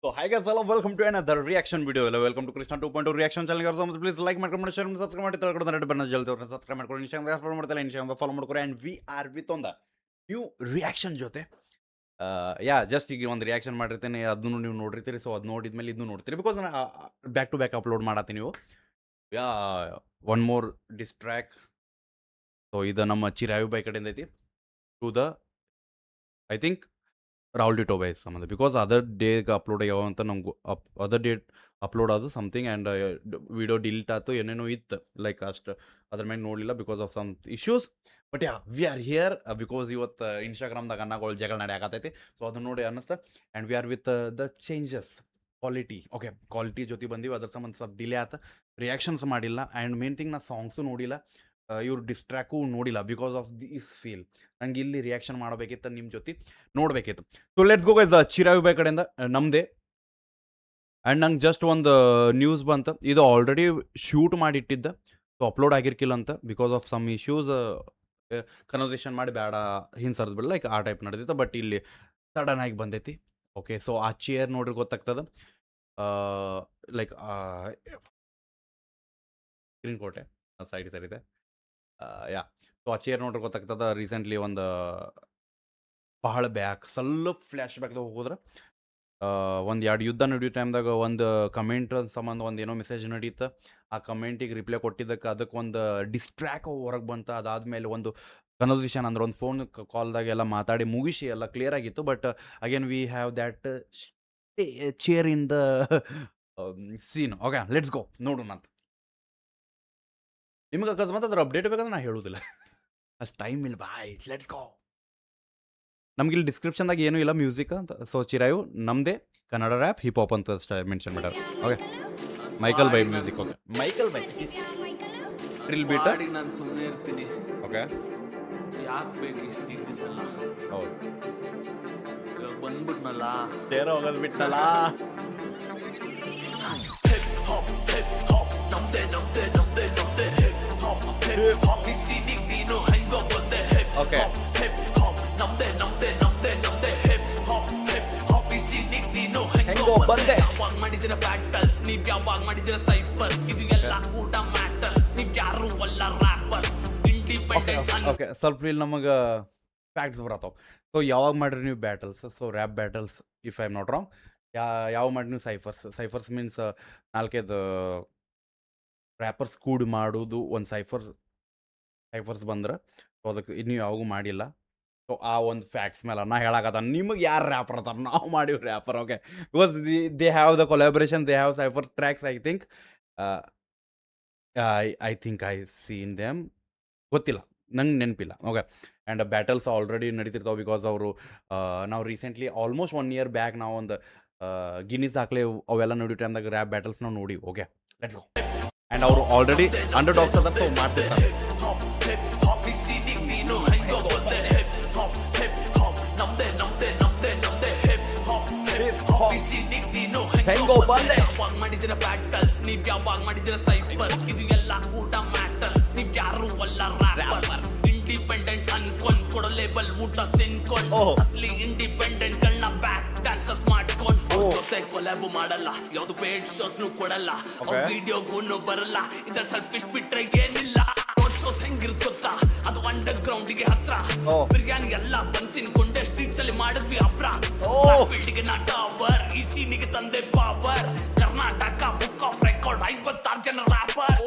So hi guys, hello, welcome to another reaction video. Hello, welcome to Krishna 2.0 reaction channel. Guys, please like, share, and subscribe ಮಾಡಿ ತಳ್ಕೊಂಡು red button ಜಲ್ದಿ subscribe ಮಾಡ್ಕೊಳ್ಳಿ. Instagram follow ಮಾಡ್ತಾರೆ, Instagram follow ಮಾಡ್ಕೊಳ್ಳಿ. And we are with on the new reaction ಜೊತೆ just ಈಗ ಒಂದು reaction ಮಾಡಿರ್ತೀನಿ, ಅದನ್ನು ನೀವು ನೋಡಿರ್ತೀರಿ. ಸೊ ಅದು ನೋಡಿದ್ಮೇಲೆ ಇದನ್ನು ನೋಡ್ತೀರಿ, ಬಿಕಾಸ್ ನಾನು ಬ್ಯಾಕ್ ಟು ಬ್ಯಾಕ್ ಅಪ್ಲೋಡ್ ಮಾಡತ್ತೀನಿ. ನೀವು ಒನ್ ಮೋರ್ ಡಿಸ್ಟ್ರ್ಯಾಕ್. ಸೊ ಇದು ನಮ್ಮ ಚಿರಾಯು ಬೈ ಕಡೆಯಿಂದ ಐತಿ to the I think Rahul ditto by ಸಂಬಂಧ, ಬಿಕಾಸ್ ಅದರ್ ಡೇಗೆ ಅಪ್ಲೋಡ್ ಆಗ್ಯಾವ ಅಂತ ನಮ್ಗೆ ಅದರ್ ಡೇ ಅಪ್ಲೋಡ್ ಆದು ಸಮಥಿಂಗ್. ಆ್ಯಂಡ್ ವಿಡಿಯೋ ಡಿಲೀಟ್ ಆಯ್ತು, ಏನೇನೋ ಇತ್ತು, ಲೈಕ್ ಅಷ್ಟು ಅದ್ರ ಮೇಲೆ ನೋಡಲಿಲ್ಲ because of some issues. But we are here because ಇವತ್ತು ಇನ್ಸ್ಟಾಗ್ರಾಮ್ದಾಗ ಅನ್ನಗಳು ಜಗಳ ನಡೆಯಾಕತ್ತೈತಿ. ಸೊ ಅದನ್ನ ನೋಡಿ ಅನ್ನಿಸ್ತಾ. And we are with the changes quality. Okay, quality ಜೊತೆ ಬಂದೀವಿ, ಅದ್ರ ಸಂಬಂಧ ಸ್ವಲ್ಪ ಡಿಲೇ ಆಯ್ತು, ರಿಯಾಕ್ಷನ್ಸ್ ಮಾಡಿಲ್ಲ. ಆ್ಯಂಡ್ ಮೇನ್ ಥಿಂಗ್, ನಾ ಸಾಂಗ್ಸು ನೋಡಿಲ್ಲ, ಇವ್ರು ಡಿಸ್ಟ್ರ್ಯಾಕು ನೋಡಿಲ್ಲ ಬಿಕಾಸ್ ಆಫ್ ದಿಸ್ ಫೀಲ್. ನಂಗೆ ಇಲ್ಲಿ ರಿಯಾಕ್ಷನ್ ಮಾಡಬೇಕಿತ್ತು, ನಿಮ್ಮ ಜೊತೆ ನೋಡಬೇಕಿತ್ತು. So let's go guys. Chirayu by ಕಡೆಯಿಂದ ನಮ್ಮದೇ. ಆ್ಯಂಡ್ ನಂಗೆ ಜಸ್ಟ್ ಒಂದು ನ್ಯೂಸ್ ಬಂತು, ಇದು ಆಲ್ರೆಡಿ ಶೂಟ್ ಮಾಡಿಟ್ಟಿದ್ದ, ಸೊ ಅಪ್ಲೋಡ್ ಆಗಿರ್ಕಿಲ್ಲ ಅಂತ because of some issues. Conversation ಮಾಡಿ ಬೇಡ ಹಿಂಗೆ ಸರ್ದು ಬಿಡಲ್ಲ, ಲೈಕ್ ಆ ಟೈಪ್ ನಡೆದಿತ್ತು. ಬಟ್ ಇಲ್ಲಿ ಸಡನ್ ಆಗಿ ಬಂದೈತಿ. ಓಕೆ, ಸೊ ಆ ಚೇರ್ ನೋಡ್ರಿ ಗೊತ್ತಾಗ್ತದೆ, ಲೈಕ್ ಸ್ಕ್ರೀನ್ ಕೋಟೆ ಸೈಡ್ ಇದೆ. ಸೊ ಆ ಚೇರ್ ನೋಡ್ರಿ ಗೊತ್ತಾಗ್ತದ. ರೀಸೆಂಟ್ಲಿ ಒಂದು ಬಹಳ ಬ್ಯಾಕ್ ಸ್ವಲ್ಪ ಫ್ಲ್ಯಾಶ್ ಬ್ಯಾಕ್ದಾಗ ಹೋದ್ರೆ ಒಂದು ಎರಡು ಯುದ್ಧ ನಡೆಯೋ ಟೈಮ್ದಾಗ ಒಂದು ಕಮೆಂಟ್ ಸಂಬಂಧ ಒಂದು ಏನೋ ಮೆಸೇಜ್ ನಡೀತು. ಆ ಕಮೆಂಟಿಗೆ ರಿಪ್ಲೈ ಕೊಟ್ಟಿದ್ದಕ್ಕೆ ಅದಕ್ಕೆ ಒಂದು ಡಿಸ್ಟ್ರ್ಯಾಕ್ ಹೊರಗೆ ಬಂತು. ಅದಾದಮೇಲೆ ಒಂದು ಕನ್ವರ್ಸೇಷನ್ ಅಂದ್ರೆ ಒಂದು ಫೋನ್ ಕಾಲ್ದಾಗ ಎಲ್ಲ ಮಾತಾಡಿ ಮುಗಿಸಿ ಎಲ್ಲ ಕ್ಲಿಯರ್ ಆಗಿತ್ತು. But again we have that chair in the scene. Okay, let's go, ನೋಡೋಣ ಅಂತ. ನಿಮಗೆ ಅಕಸ್ಮಾತ್ ಅದ್ರ ಅಪ್ಡೇಟ್ ಬೇಕಾದ್ರೆ ನಾ ಹೇಳೋದಿಲ್ಲ, ಅಷ್ಟು ಟೈಮ್ ಇಲ್ಲ. ಬಾಯ್, ಲೆಟ್ಸ್ ಗೋ. ನಮ್ಗೆ ಇಲ್ಲಿ ಡಿಸ್ಕ್ರಿಪ್ಷನ್ದಾಗ ಏನೂ ಇಲ್ಲ ಮ್ಯೂಸಿಕ್ ಅಂತ. ಸೊ ಚಿರಾಯು ನಮ್ಮದೇ ಕನ್ನಡ ರ್ಯಾಪ್ ಹಿಪ್ ಹಾಪ್ ಅಂತ ಮೆನ್ಷನ್ ಮಾಡ್ಯಾರ. Okay, Michael by music. Okay, Michael by drill beat. ನಾನು ಸುಮ್ಮನೆ ಇರ್ತೀನಿ. ಓಕೆ, ಯಾಕೆ ಬೇಕು ಈ ಸ್ನಿಗ್ಧಸ್ ಎಲ್ಲ? ಹೌದು, ಇವಾಗ ಬಂದ್ಬಿಟ್ನಲ್ಲ, ಚೇರ ಹೋಗೋದು ಬಿಟ್ಟಲ್ಲ. ನಮ್ದೆ ನಮ್ದೆ ನಮ್ದೆ ನಮ್ದೆ ಹಿಪ್ ಹಾಪ್ ಈ ಸೀನಿಗೆ ನೀನು ಹೆಂಗೋ ಬಂದೆ. ಓಕೆ, ನಮ್ದೆ ನಮ್ದೆ ನಮ್ದೆ ನಮ್ದೆ ಹಿಪ್ ಹಾಪ್ ಈ ಸೀನಿಗೆ ನೀನು ಹೆಂಗೋ ಬಂದೆ. ಯಾವಾಗ ಮಾಡಿದಿರ ಬ್ಯಾಟಲ್ಸ್, ನೀವ್ ಯಾವಾಗ ಮಾಡಿದಿರ ಸೈಫರ್, ಇದು ಎಲ್ಲ ಕೂಡ ಮ್ಯಾಟರ್. ನೀವ್ ಯಾರು ಅಲ್ಲ ರ್ಯಾಪರ್, ಇಂಡಿಪೆಂಡೆಂಟ್. ಓಕೆ, ಸ್ವಲ್ಪ ಇಲ್ಲಿ ನಮಗೆ ಫ್ಯಾಕ್ಟ್ಸ್ ಬರತ್ತಾವ. ಸೊ ಯಾವಾಗ ಮಾಡ್ರಿ ನೀವು battles? So rap battles, if I am not wrong. ಯಾವ ಮಾಡಿ ನೀವು ಸೈಫರ್ಸ್ ಮೀನ್ಸ್ ನಾಲ್ಕೈದು ರ್ಯಾಪರ್ಸ್ ಕೂಡ್ ಮಾಡೋದು ಒಂದು ಸೈಫರ್ಸ್ ಬಂದ್ರೆ. ಸೊ ಅದಕ್ಕೆ ಇನ್ನೂ ಯಾವಾಗೂ ಮಾಡಿಲ್ಲ. ಸೊ ಆ ಒಂದು ಫ್ಯಾಕ್ಟ್ಸ್ ಮೇಲೆ ನಾ ಹೇಳಕತ್ತ, ನಿಮಗೆ ಯಾರು ರ್ಯಾಪರ್ ಅದಾರ? ನಾವು ಮಾಡಿವಿ rapper. Okay, because they have the collaboration, they have cypher tracks. I think I seen them, ಗೊತ್ತಿಲ್ಲ, ನಂಗೆ ನೆನಪಿಲ್ಲ. ಓಕೆ, ಆ್ಯಂಡ್ ಬ್ಯಾಟಲ್ಸ್ ಆಲ್ರೆಡಿ ನಡೀತಿರ್ತಾವೆ ಬಿಕಾಸ್ ಅವರು ನಾವು ರೀಸೆಂಟ್ಲಿ ಆಲ್ಮೋಸ್ಟ್ 1 year ಬ್ಯಾಕ್ ನಾವು ಒಂದು ಗಿನ್ನಿಸ್ ದಾಖಲೆ ಅವೆಲ್ಲ ನೋಡಿ ಟೈಮ್ದಾಗ ರ್ಯಾಪ್ ಬ್ಯಾಟಲ್ಸ್ ನಾವು ನೋಡಿ. Okay, let's go. ಆ್ಯಂಡ್ ಅವರು ಆಲ್ರೆಡಿ ಅಂಡರ್ ಡಾಗ್ಸ್ ಅದ, ಸೊ ಮಾಡ್ತಿರ್ತಾರೆ. ಹೆಂಗೋ ಬಂದೆ. ಯಾವಾಗ ಮಾಡಿದಿರ ಬ್ಯಾಟಲ್ಸ್, ನೀವ್ ಯಾವಾಗ ಮಾಡಿದಿರ ಸೈಫರ್, ಇದು ಎಲ್ಲ ಕೂಡ ಮ್ಯಾಟರ್. ನೀವ್ ಯಾರು ಅಲ್ಲ ರ್ಯಾಪರ್, ಇಂಡಿಪೆಂಡೆಂಟ್ ಅನ್ಕೊಂಡ್ ಕೊಡೋ ಲೇಬಲ್ ಊಟ ತಿನ್ಕೊಂಡ್. ಅಸಲಿ ಇಂಡಿಪೆಂಡೆಂಟ್ ಗಳನ್ನ ಬ್ಯಾಕ್ ಡ್ಯಾನ್ಸರ್ಸ್ ಮಾಡ್ಕೊಂಡ್ ಜೊತೆ ಕೊಲಾಬ್ ಮಾಡಲ್ಲ, ಯಾವ್ದು ಪೇಡ್ ಶೋಸ್ನು ಕೊಡಲ್ಲ, ವಿಡಿಯೋಗೂ ಬರಲ್ಲ. ಇದ್ರ ಸೆಲ್ಫಿಶ್ ಬಿಟ್ರೆ ಏನಿಲ್ಲ. ರೋಡ್ ಶೋಸ್ ಹೆಂಗಿರುತ್ತ ಗೊತ್ತಾ, ಅದು ಅಂಡರ್ ಗ್ರೌಂಡಿಗೆ ಹತ್ರ. ಬಿರಿಯಾನಿ ಎಲ್ಲ ಬಂದ್ ತಿನ್ಕೊಂಡೆ ಸ್ಟ್ರೀಟ್ಸ್ ಅಲ್ಲಿ ಮಾಡಿದ್ವಿ ಅಪ್ರ. ಫೀಲ್ಡ್ಗೆ ನಾ ಟವರ್, ಈ ಸೀನಿಗೆ ತಂದೆ power. Karnataka book of record 56 ಜನ ರ್ಯಾಪರ್.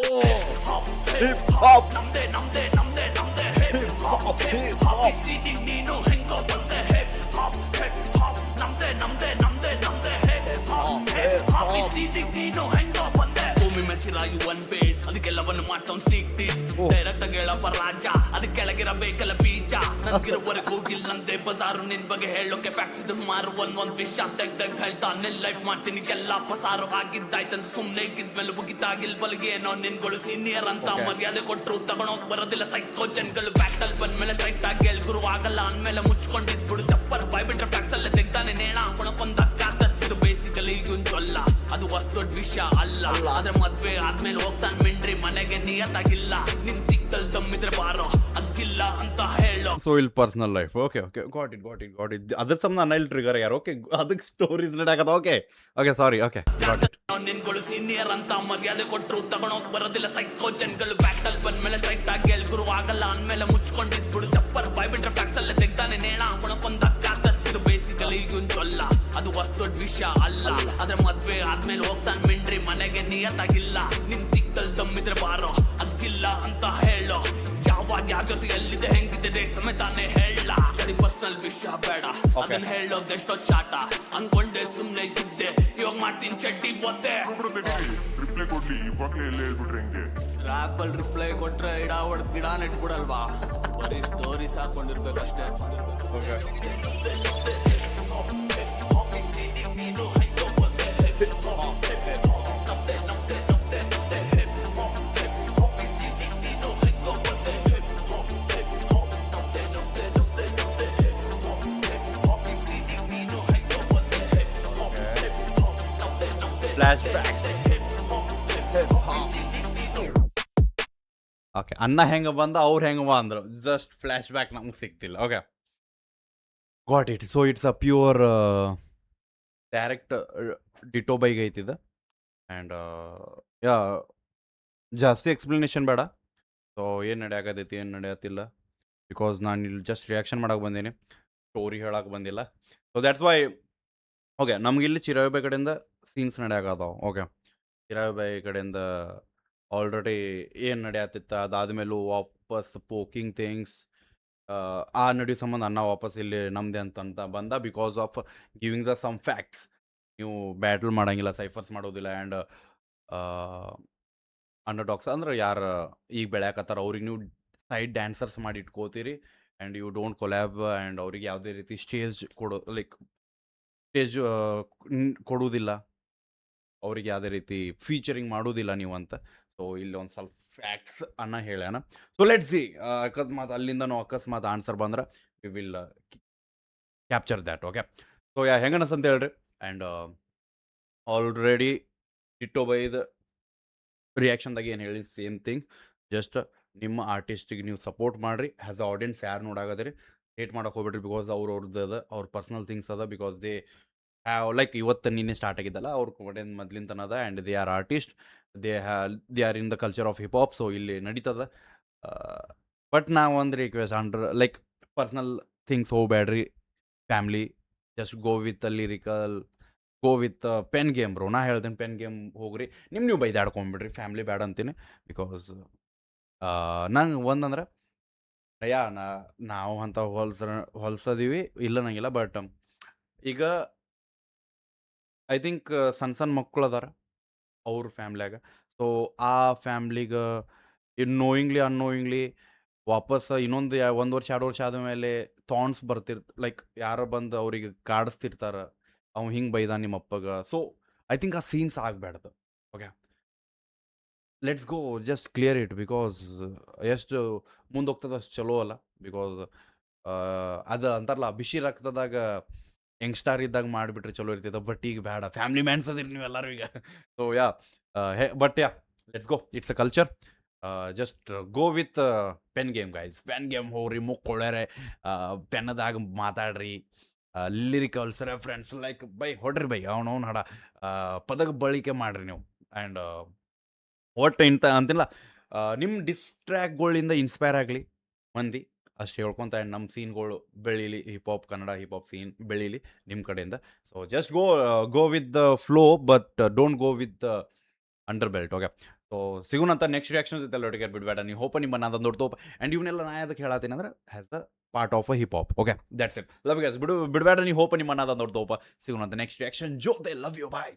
ನಮ್ದೆ ನಮ್ದೆ ನಮ್ದೆ ನಮ್ದೆ ಹಿಪ್ ಹಾಪ್ ಈ ಸೀನಿಗೆ ನೀನು ಹೆಂಗೋ ಬಂದೆ. ಹಿಪ್ ಹಾಪ್ ನಮ್ದೆ ನಮ್ದೆ ನಮ್ದೆ ನಮ್ದೆ ಹಿಪ್ ಹಾಪ್ ಈ ಸೀನಿಗೆ ನೀನು ಹೆಂಗೋ ಬಂದೆ. ಭೂಮಿ ಮೆಚ್ಚಿರಾಯು ಒನ್ ಬೇಸ್, ಅದಕ್ಕೆಲ್ಲವನ್ನು ಮಾಡ್ತಾವ್ ಸ್ನೀಕ್ ದೀಸ್. ಡೈರೆಕ್ಟ್ ಆಗಿ ಹೇಳಪ್ಪ ರಾಜ, ಅದಕ್ಕೆ ಕೆಳಗಿರಬೇಕಲ್ಲ ಬೀಜ. ನನ್ಗಿರೋವರೆಗೂ ಇಲ್ಲಂತೆ ಬಜಾರು, ನಿನ್ ಬಗ್ಗೆ ಹೇಳೋಕೆ ಫ್ಯಾಕ್ಟ್ರಿ ಸುಮಾರು. ಒಂದ್ ವಿಷಯ ತೆಗ್ದಾಗ ಹೇಳ್ತಾನೆ ಲೈಫ್ ಮಾಡ್ತೀನಿ ಎಲ್ಲ ಪಸಾರು. ಆಗಿದ್ದಾಯ್ತಂತ ಸುಮ್ನೆ ಇದ್ಮೇಲೆ ಮುಗಿತಾಗಿಲ್ವಲ್ಗೆ ಏನೋ ನಿನ್ಗಳು ಸೀನಿಯರ್ ಅಂತ ಮರ್ಯಾದೆ ಕೊಟ್ರು ತಗೊಂಡೋಗ್ ಬರೋದಿಲ್ಲ. ಸೈಕೋ ಜನಗಳು ಬ್ಯಾಟಲ್ ಬಂದ್ಮೇಲೆ ಸ್ಟ್ರೈಟ್ ಆಗಿ ಗುರು ಆಗಲ್ಲ ಅಂದ್ಮೇಲೆ ಮುಚ್ಕೊಂಡಿದ್ಬಿಡು. ಚಪ್ಪರ್ ಬಾಯ್ ಬಿಟ್ರೆ ಫ್ಯಾಕ್ಟ್ಸ್ ಅಲ್ಲೇ ತೆಗ್ತಾನೆ ನೇಣ ಹಾಕೊಳಕೊಂದ ಕಾತರ್ಸಿರು. ಬೇಸಿಕಲಿ ಈಗೊಂಚೊಲ್ಲ, ಅದು ಅಷ್ಟು ದೊಡ್ಡ ವಿಷಯ ಅಲ್ಲ. ಆದ್ರೆ ಮದ್ವೆ ಆದ್ಮೇಲೆ ಹೋಗ್ತಾನೆ ಮಿಂಡ್ರಿ, ಮನೆಗೆ ನಿಯತ್ತಾಗಿಲ್ಲ. ನಿನ್ ದಿಕ್ಕಲ್ ದಮ್ಮಿದ್ರೆ ಬಾರೋ, ಅದ್ಕಿಲ್ಲ ಅಂತ ಹೇಳೋ. ಸೊ ಇಲ್ಲಿ personal life okay okay got it ಅದ್ರ ಸಂಬಂಧ ನನ್ನ ಇಲ್ಲಿ ಟ್ರಿಗರ್ ಯಾರು ಓಕೆ ಅದಕ್ಕೆ ಸ್ಟೋರೀಸ್ ನಡಕದ okay okay sorry okay got it ನಿನ್ಗಳು ಸೀನಿಯರ್ ಅಂತ ಮರ್ಯಾದೆ ಕೊಟ್ರು ತಗೊಂಡೋಗ್ ಬರೋದಿಲ್ಲ ಸೈಕೋ ಜನಗಳು ಬ್ಯಾಟಲ್ ಬಂದ್ಮೇಲೆ ಸ್ಟ್ರೈಟ್ ಆಗಿ ಗುರು ಆಗಲ್ಲ ಅಂದ್ಮೇಲೆ ಮುಚ್ಕೊಂಡಿದ್ಬಿಡು ಚಪ್ಪರ್ ಬಾಯ್ ಬಿಟ್ರೆ ಫ್ಯಾಕ್ಸ್ ಅಲ್ಲೇ ತೆಗ್ತಾನೆ ನೇಣ ಹಾಕೊಂಡ್ ಕಾತರ್ಸಿರು ಬೇಸಿಕಲಿ ಚೊಲ್ಲ ಅದು ಅಷ್ಟು ದೊಡ್ಡ ವಿಷಯ ಅಲ್ಲ ಆದ್ರೆ ಮದ್ವೆ ಆದ್ಮೇಲೆ ಹೋಗ್ತಾನೆ ಮಿಂಡ್ರಿ ಮನೆಗೆ ನಿಯತ್ತಾಗಿಲ್ಲ ನಿನ್ ತಿಕ್ಕಲ್ ದಮ್ಮಿದ್ರೆ ಬಾರೋ ಅದ್ಕಿಲ್ಲ ಅಂತ ಹೇಳೋ ಯಾವಾಗ ಯಾರ ಜೊತೆ ಎಲ್ಲಿದೆ ಹೆಂಗಿದೆ ಡೇಟ್ ಸಮೇತಾನೆ ಹೇಳ ಕಡಿ ಪರ್ಸನಲ್ ವಿಷಯ ಬೇಡ ಅದನ್ನ ಹೇಳೋದ್ ಎಷ್ಟೊತ್ತು ಶಾಟ ಅನ್ಕೊಂಡೆ ಸುಮ್ನೆ ಇದ್ದೆ ಇವಾಗ ಮಾಡ್ತೀನಿ ಚಡ್ಡಿ ಒದ್ದೆ ರಿಪ್ಲೈ ಕೊಡ್ಲಿ ಇವಾಗ್ಲೇ ಎಲ್ಲ ಹೇಳ್ಬಿಟ್ರೆ ಹೆಂಗೆ ರ್ಯಾಪ್ ಅಲ್ಲಿ ರಿಪ್ಲೈ ಕೊಟ್ರೆ ಇಡ ಹೊಡೆದ್ ಗಿಡ ನೆಟ್ಬಿಡಲ್ವಾ ಬರೀ ಸ್ಟೋರೀಸ್ ಹಾಕೊಂಡಿರ್ಬೇಕಷ್ಟೇ ಫ್ಲಾಶ್ ಬ್ಯಾಕ್ಸ್ ಓಕೆ ಅಣ್ಣ ಹೆಂಗೆ ಬಂದ ಅವ್ರು ಹೆಂಗೆ ಬಾ ಅಂದ್ರು ಜಸ್ಟ್ ಫ್ಲ್ಯಾಶ್ ಬ್ಯಾಕ್ ನಮ್ಗೆ ಸಿಗ್ತಿಲ್ಲ okay got it so it's a pure direct ditto ಬೈಗ್ ಐತಿದ ಆ್ಯಂಡ್ ಯಾ ಜಾಸ್ತಿ ಎಕ್ಸ್ಪ್ಲನೇಷನ್ ಬೇಡ ಸೊ ಏನು ನಡೆಯಾಕತೈತಿ ಏನು ನಡೆಯತ್ತಿಲ್ಲ ಬಿಕಾಸ್ ನಾನು ಇಲ್ಲಿ ಜಸ್ಟ್ ರಿಯಾಕ್ಷನ್ ಮಾಡಕ್ಕೆ ಬಂದೀನಿ ಸ್ಟೋರಿ ಹೇಳಕ್ಕೆ ಬಂದಿಲ್ಲ ಸೊ ದ್ಯಾಟ್ಸ್ ವೈ ಓಕೆ ನಮಗಿಲ್ಲಿ ಚಿರಾಯಬಾಯಿ ಕಡೆಯಿಂದ ಸೀನ್ಸ್ ನಡೆಯಾಕತ್ತಾವ ಓಕೆ ಚಿರಾಯಬಾಯಿ ಕಡೆಯಿಂದ ಆಲ್ರೆಡಿ ಏನು ನಡೆಯತ್ತಿತ್ತ ಅದಾದಮೇಲೂ ವಾಪಸ್ ಪೋಕಿಂಗ್ ಥಿಂಗ್ಸ್ ಆ ನಡೆಯೋ ಸಂಬಂಧ ಅನ್ನ ವಾಪಸ್ ಇಲ್ಲಿ ನಮ್ಮದೇ ಅಂತಂತ ಬಂದ because of giving the some facts ನೀವು ಬ್ಯಾಟಲ್ ಮಾಡೋಂಗಿಲ್ಲ ಸೈಫರ್ಸ್ ಮಾಡೋದಿಲ್ಲ ಆ್ಯಂಡ್ ಅಂಡರ್ ಡಾಗ್ಸ್ ಅಂದ್ರೆ ಯಾರು ಈಗ ಬೆಳೆಯಕತ್ತಾರ ಅವ್ರಿಗೆ ನೀವು ಸೈಡ್ ಡ್ಯಾನ್ಸರ್ಸ್ ಮಾಡಿ ಇಟ್ಕೋತೀರಿ and you don't collab and ಅವ್ರಿಗೆ ಯಾವುದೇ ರೀತಿ ಸ್ಟೇಜ್ ಕೊಡೋ ಲೈಕ್ ಸ್ಟೇಜ್ ಕೊಡುವುದಿಲ್ಲ ಅವ್ರಿಗೆ ಯಾವುದೇ ರೀತಿ ಫೀಚರಿಂಗ್ ಮಾಡೋದಿಲ್ಲ ನೀವು ಅಂತ ಸೊ ಇಲ್ಲಿ ಒಂದು ಸ್ವಲ್ಪ ಫ್ಯಾಕ್ಟ್ಸ್ ಅನ್ನ ಹೇಳ್ಯಾನ ಸೊ ಲೆಟ್ ಸಿ ಅಕಸ್ಮಾತ್ ಅಲ್ಲಿಂದ ನಾವು ಅಕಸ್ಮಾತ್ ಆನ್ಸರ್ ಬಂದ್ರೆ we will capture that okay so ಹೆಂಗನಸ್ ಅಂತ ಹೇಳ್ರಿ ಆ್ಯಂಡ್ ಆಲ್ರೆಡಿ ಟಿಟ್ಟೋ ಬೈದ ರಿಯಾಕ್ಷನ್ದಾಗ ಏನು ಹೇಳಿ ಸೇಮ್ ಥಿಂಗ್ ಜಸ್ಟ್ ನಿಮ್ಮ ಆರ್ಟಿಸ್ಟಿಗೆ ನೀವು ಸಪೋರ್ಟ್ ಮಾಡಿರಿ ಆ್ಯಸ್ ಅ ಆಡಿಯನ್ಸ್ ಯಾರು ನೋಡಾಗದ್ರಿ ಹೇಟ್ ಮಾಡೋಕೆ ಹೋಗ್ಬಿಟ್ರಿ ಬಿಕಾಸ್ ಅವ್ರದ್ದು ಅದ ಅವ್ರ ಪರ್ಸ್ನಲ್ ಥಿಂಗ್ಸ್ ಅದ ಬಿಕಾಸ್ ದೇ ಲೈಕ್ ಇವತ್ತು ನಿನ್ನೆ ಸ್ಟಾರ್ಟ್ ಆಗಿದ್ದಲ್ಲ ಅವ್ರ ಕಡೆಯಿಂದ ಮೊದ್ಲಿಂತನ ಅದ and they are artist they are in the culture of hip hop so ಇಲ್ಲಿ ನಡೀತದ ಬಟ್ ನಾವು ಒಂದು ರಿಕ್ವೆಸ್ಟ್ ಅಂಡ್ರ್ ಲೈಕ್ ಪರ್ಸ್ನಲ್ ಥಿಂಗ್ಸ್ ಹೋಗ್ಬೇಡ್ರಿ family just go with lyrical go with pen game bro ನಾ ಹೇಳ್ತೇನೆ ಪೆನ್ ಗೇಮ್ ಹೋಗ್ರಿ ನೀವು ಬೈದಾಡ್ಕೊಂಬಿಡ್ರಿ ಫ್ಯಾಮ್ಲಿ ಬ್ಯಾಡ ಅಂತೀನಿ ಬಿಕಾಸ್ ನಂಗೆ ಒಂದಂದ್ರೆ ಯಾ ನಾವು ಅಂತ ಹೊಲ್ಸದೀವಿ ಇಲ್ಲ ನಂಗಿಲ್ಲ ಬಟ್ ಈಗ ಐ ಥಿಂಕ್ ಸಣ್ಣ ಮಕ್ಕಳು ಅದಾರ ಅವ್ರ ಫ್ಯಾಮ್ಲಿಯಾಗ ಸೊ ಆ ಫ್ಯಾಮ್ಲಿಗೆ ನೋಯಿಂಗ್ಲಿ ಅನ್ನೋಯಿಂಗ್ಲಿ ವಾಪಸ್ ಇನ್ನೊಂದು 1 ವರ್ಷ 2 ವರ್ಷ ಆದಮೇಲೆ ಥಾಟ್ಸ್ ಲೈಕ್ ಯಾರು ಬಂದು ಅವ್ರಿಗೆ ಕಾಡಿಸ್ತಿರ್ತಾರೆ ಅವ್ನು ಹಿಂಗೆ ಬೈದ ನಿಮ್ಮ ಅಪ್ಪಗೆ ಸೊ ಐ ಥಿಂಕ್ ಆ ಸೀನ್ಸ್ ಆಗಬೇಡ್ದು okay let's go just clear it because ಎಷ್ಟು ಮುಂದೆ ಹೋಗ್ತದೆ ಅಷ್ಟು ಚಲೋ ಅಲ್ಲ ಬಿಕಾಸ್ ಅದು ಅಂತಾರಲ್ಲ ಬಿಸಿ ರಕ್ತದಾಗ ಯಂಗ್ಸ್ಟಾರ್ ಇದ್ದಾಗ ಮಾಡಿಬಿಟ್ರೆ ಚಲೋ ಇರ್ತೈತೆ ಬಟ್ ಈಗ ಬೇಡ ಫ್ಯಾಮಿಲಿ ಮ್ಯಾನ್ಸ್ ಅದಿರಿ ನೀವು ಎಲ್ಲರೂ ಈಗ so yeah but yeah let's go it's a culture just go with pen game guys pen game ಹೋಗ್ರಿ ಮುಕ್ಕೊಳ್ಳ್ಯಾರೆ ಪೆನ್ನದಾಗ ಮಾತಾಡ್ರಿ ಲಿರಿಕಲ್ಸ್ ರೆಫರೆನ್ಸ್ ಲೈಕ್ ಬೈ ಹೊಡ್ರಿ ಬೈ ಅವನವ್ನು ಹಾಡ ಪದಕ ಬಳಕೆ ಮಾಡಿರಿ ನೀವು ಆ್ಯಂಡ್ ಒಟ್ಟು ಇಂಥ ಅಂತಿಲ್ಲ ನಿಮ್ಮ ಡಿಸ್ಟ್ರ್ಯಾಕ್ಗಳಿಂದ ಇನ್ಸ್ಪೈರ್ ಆಗಲಿ ಮಂದಿ ಅಷ್ಟು ಹೇಳ್ಕೊತ ಆ್ಯಂಡ್ ನಮ್ಮ ಸೀನ್ಗಳು ಬೆಳೀಲಿ hip hop Kannada hip hop scene ಬೆಳೀಲಿ ನಿಮ್ಮ ಕಡೆಯಿಂದ so just go with the flow but don't go with the under belt okay so ಸಿಗೋಣಂತ ನೆಕ್ಸ್ಟ್ ರಿಯಾಕ್ಷನ್ಸ್ ಇತ್ತಲ್ಲ ಒಟ್ಟಿಗೆ ಬಿಡಬೇಡ ನೀವು ಹೋಪ ನಿಮ್ಮ ನಾನು ದೊಡ್ಡ ತೋಪ ಆ್ಯಂಡ್ ಇವನ್ನೆಲ್ಲ ನಾ ಅದಕ್ಕೆ ಹೇಳತ್ತೀನಿ ಅಂದ್ರೆ has the part of a hip hop okay that's it love guys ಬಿಡಬೇಡ ನೀವು ಹೋಪ ನಿಮ್ಮ ನಾನು ದೊಡ್ಡ ತೋಪ ಸಿಗೋಣಂತ ನೆಕ್ಸ್ಟ್ ರಿಯಾಕ್ಷನ್ ಜೋತೆ ಲವ್ ಯು ಬಾಯ್